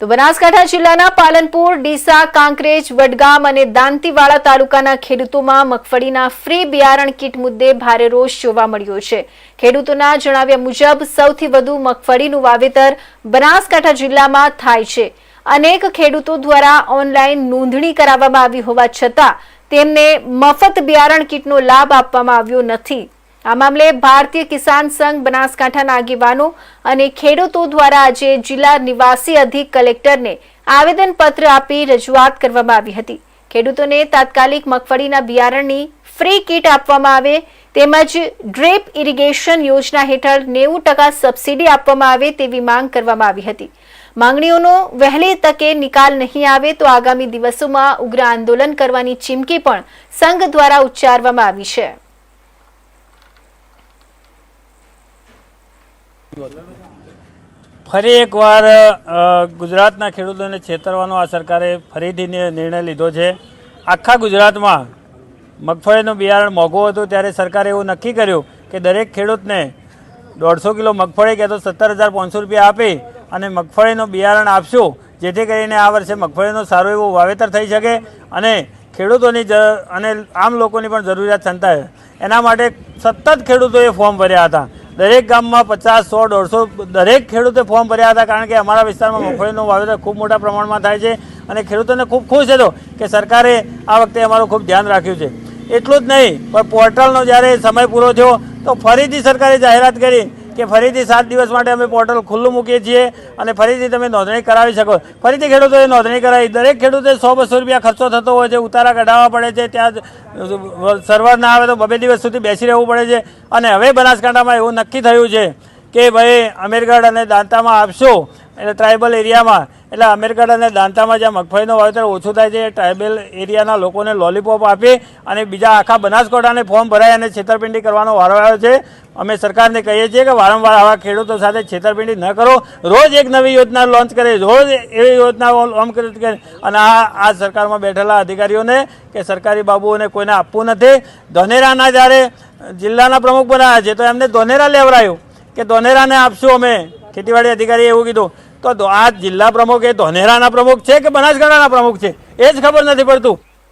તો બનાસકાંઠા જિલ્લાના પાલનપુર, ડીસા, કાંકરેજ, વડગામ અને દાંતીવાડા તાલુકાના ખેડૂતોમાં મગફળીના ફ્રી બિયારણ કીટ મુદ્દે ભારે રોષ જોવા મળ્યો છે। ખેડૂતોના જણાવ્યા મુજબ સૌથી વધુ મગફળીનું વાવેતર બનાસકાંઠા જિલ્લામાં થાય છે। અનેક ખેડૂતો દ્વારા ઓનલાઈન નોંધણી કરાવવામાં આવી હોવા છતાં તેમને મફત બિયારણ કીટનો લાભ આપવામાં આવ્યો નથી। આ મામલે ભારતીય કિસાન સંઘ બનાસકાંઠાના આગેવાનો અને ખેડૂતો દ્વારા આજે જિલ્લા નિવાસી અધિક કલેક્ટરને આવેદનપત્ર આપી રજૂઆત કરવામાં આવી હતી। ખેડૂતોને તાત્કાલિક મગફળીના બિયારણની ફ્રી કીટ આપવામાં આવે તેમજ ડ્રીપ ઇરિગેશન યોજના હેઠળ 90% સબસિડી આપવામાં આવે તેવી માંગ કરવામાં આવી હતી। માંગણીઓનો વહેલી તકે નિકાલ નહીં આવે તો આગામી દિવસોમાં ઉગ્ર આંદોલન કરવાની ચીમકી પણ સંઘ દ્વારા ઉચ્ચારવામાં આવી છે। ફરી એકવાર ગુજરાતના ખેડૂતોને છેતરવાનો આ સરકારે ફરીથી નિર્ણય લીધો છે। આખા ગુજરાતમાં મગફળીનું બિયારણ મોંઘું હતું ત્યારે સરકારે એવું નક્કી કર્યું કે દરેક ખેડૂતને 150 કિલો મગફળી કે તો 17,500 રૂપિયા આપી અને મગફળીનું બિયારણ આપશું, જેથી કરીને આ વર્ષે મગફળીનું સારું એવું વાવેતર થઈ શકે અને ખેડૂતોની અને આમ લોકોની પણ જરૂરિયાત સંતાય। એના માટે સતત ખેડૂતોએ ફોર્મ ભર્યા હતા। દરેક ગામમાં 50, 100, 150 દરેક ખેડૂતે ફોર્મ ભર્યા હતા, કારણ કે અમારા વિસ્તારમાં મગફળીનું વાવેતર ખૂબ મોટા પ્રમાણમાં થાય છે અને ખેડૂતોને ખૂબ ખુશ હતો કે સરકારે આ વખતે અમારું ખૂબ ધ્યાન રાખ્યું છે। એટલું જ નહીં, પણ પોર્ટલનો જ્યારે સમય પૂરો થયો તો ફરીથી સરકારે જાહેરાત કરી કે ફરીથી 7 દિવસ માટે અમે પોર્ટલ ખુલ્લું મૂકીએ છીએ અને ફરીથી તમે નોંધણી કરાવી શકો। ફરીથી ખેડૂતોએ નોંધણી કરાવી। દરેક ખેડૂતે 100-200 રૂપિયા ખર્ચો થતો હોય છે, ઉતારા કઢાવવા પડે છે, ત્યાં સર્વર ના આવે તો 2 દિવસ સુધી બેસી રહેવું પડે છે અને હવે બનાસકાંઠામાં એવું નક્કી થયું છે કે ભાઈ અમીરગઢ અને દાંતામાં આપશો, એટલે ટ્રાઇબલ એરિયામાં, એટલે અમીરગઢ અને દાંતામાં જ્યાં મગફળીનું વાવેતર ઓછું થાય છે ટ્રાઇબલ એરિયાના લોકોને લોલીપોપ આપી અને બીજા આખા બનાસકાંઠાને ફોર્મ ભરાય અને છેતરપિંડી કરવાનો વારો આવ્યો છે। અમે સરકારને કહીએ છીએ કે વારંવાર આવા ખેડૂતો સાથે છેતરપિંડી ન કરો। રોજ એક નવી યોજના લોન્ચ કરે, રોજ એવી યોજનાઓ લોન્ચ કરે અને આ સરકારમાં બેઠેલા અધિકારીઓને કે સરકારી બાબુઓને કોઈને આપવું નથી। ધોનેરાના જ્યારે જિલ્લાના પ્રમુખ બનાવ્યા છે તો એમને ધોનેરા લેવડાયું કે ધોનેરાને આપશું અમે, ખેતીવાડી અધિકારીએ એવું કીધું। તો આ જિલ્લા પ્રમુખ એ ધોનેરાના પ્રમુખ છે કે બનાસકાંઠાના પ્રમુખ છે એ જ ખબર નથી પડતું।